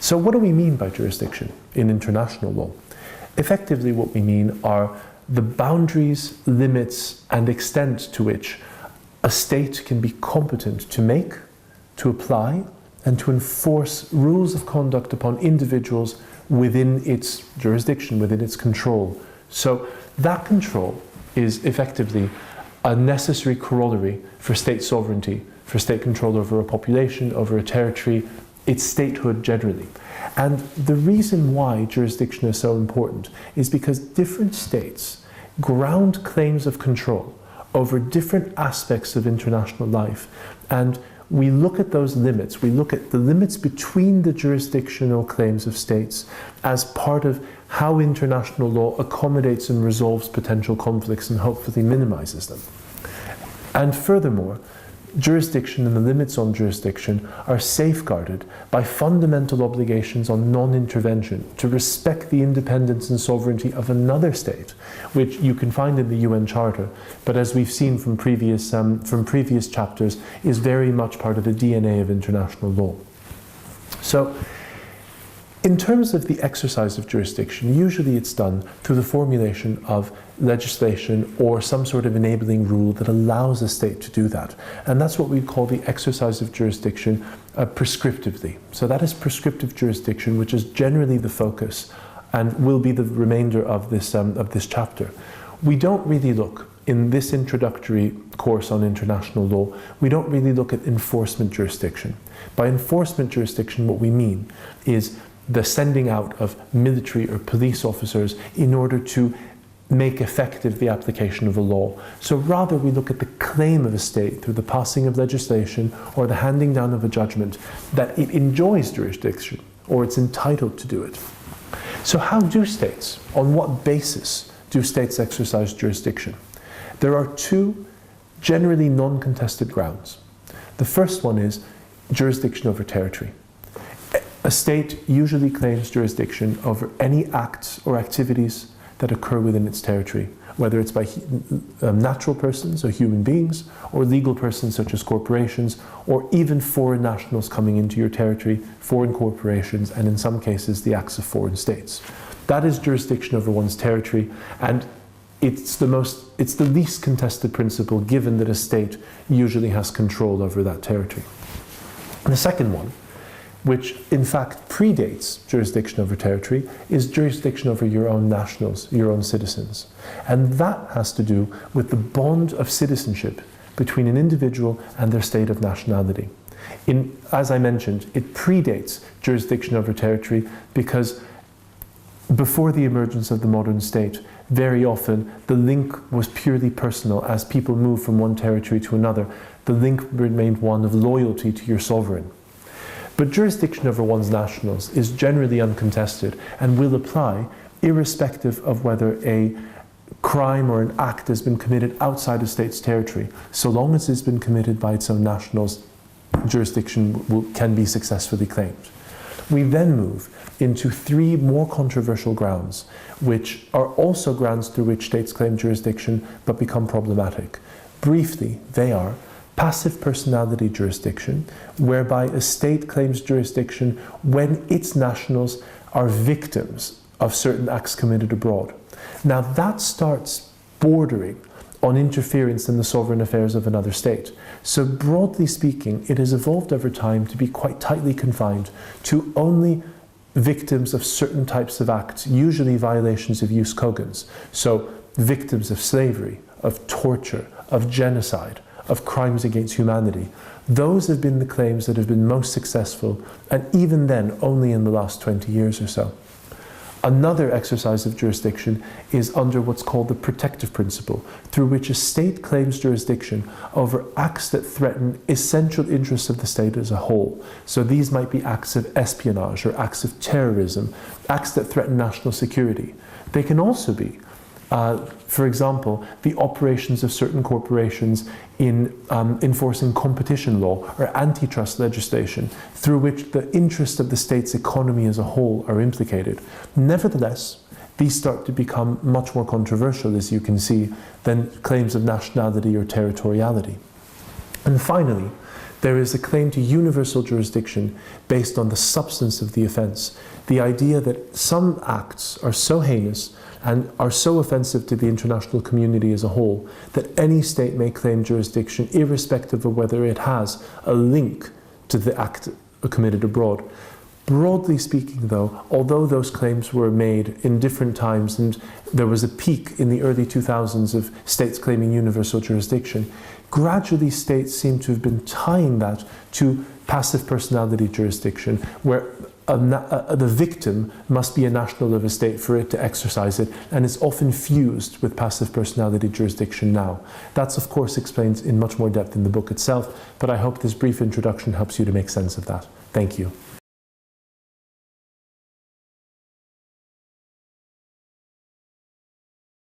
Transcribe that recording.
So what do we mean by jurisdiction in international law? Effectively, what we mean are the boundaries, limits, and extent to which a state can be competent to make, to apply, and to enforce rules of conduct upon individuals within its jurisdiction, within its control. So that control is effectively a necessary corollary for state sovereignty, for state control over a population, over a territory, its statehood generally. And the reason why jurisdiction is so important is because different states ground claims of control over different aspects of international life. And we look at those limits, we look at the limits between the jurisdictional claims of states as part of how international law accommodates and resolves potential conflicts and hopefully minimizes them. And furthermore, jurisdiction and the limits on jurisdiction are safeguarded by fundamental obligations on non-intervention to respect the independence and sovereignty of another state, which you can find in the UN Charter, but as we've seen from previous chapters, is very much part of the DNA of international law. So, in terms of the exercise of jurisdiction, usually it's done through the formulation of legislation or some sort of enabling rule that allows a state to do that. And that's what we call the exercise of jurisdiction prescriptively. So that is prescriptive jurisdiction, which is generally the focus and will be the remainder of this chapter. We don't really look, in this introductory course on international law, we don't really look at enforcement jurisdiction. By enforcement jurisdiction, what we mean is the sending out of military or police officers in order to make effective the application of a law. So rather we look at the claim of a state through the passing of legislation or the handing down of a judgment that it enjoys jurisdiction or it's entitled to do it. So how do states, on what basis do states exercise jurisdiction? There are two generally non-contested grounds. The first one is jurisdiction over territory. A state usually claims jurisdiction over any acts or activities that occur within its territory, whether it's by natural persons or human beings, or legal persons such as corporations, or even foreign nationals coming into your territory, foreign corporations, and in some cases the acts of foreign states. That is jurisdiction over one's territory, and it's the least contested principle, given that a state usually has control over that territory. And the second one, which in fact predates jurisdiction over territory, is jurisdiction over your own nationals, your own citizens. And that has to do with the bond of citizenship between an individual and their state of nationality. As I mentioned, it predates jurisdiction over territory because before the emergence of the modern state, very often the link was purely personal. As people moved from one territory to another, the link remained one of loyalty to your sovereign. But jurisdiction over one's nationals is generally uncontested and will apply irrespective of whether a crime or an act has been committed outside a state's territory. So long as it's been committed by its own nationals, jurisdiction can be successfully claimed. We then move into three more controversial grounds, which are also grounds through which states claim jurisdiction but become problematic. Briefly, they are passive personality jurisdiction, whereby a state claims jurisdiction when its nationals are victims of certain acts committed abroad. Now that starts bordering on interference in the sovereign affairs of another state. So broadly speaking, it has evolved over time to be quite tightly confined to only victims of certain types of acts, usually violations of jus cogens. So victims of slavery, of torture, of genocide, of crimes against humanity. Those have been the claims that have been most successful, and even then only in the last 20 years or so. Another exercise of jurisdiction is under what's called the protective principle, through which a state claims jurisdiction over acts that threaten essential interests of the state as a whole. So these might be acts of espionage or acts of terrorism, acts that threaten national security. They can also be for example, the operations of certain corporations in enforcing competition law or antitrust legislation, through which the interests of the state's economy as a whole are implicated. Nevertheless, these start to become much more controversial, as you can see, than claims of nationality or territoriality. And finally, There is a claim to universal jurisdiction based on the substance of the offence. The idea that some acts are so heinous and are so offensive to the international community as a whole that any state may claim jurisdiction irrespective of whether it has a link to the act committed abroad. Broadly speaking, though, although those claims were made in different times and there was a peak in the early 2000s of states claiming universal jurisdiction, gradually states seem to have been tying that to passive personality jurisdiction, where the victim must be a national of a state for it to exercise it, and it's often fused with passive personality jurisdiction now. That's of course explained in much more depth in the book itself, but I hope this brief introduction helps you to make sense of that. Thank you.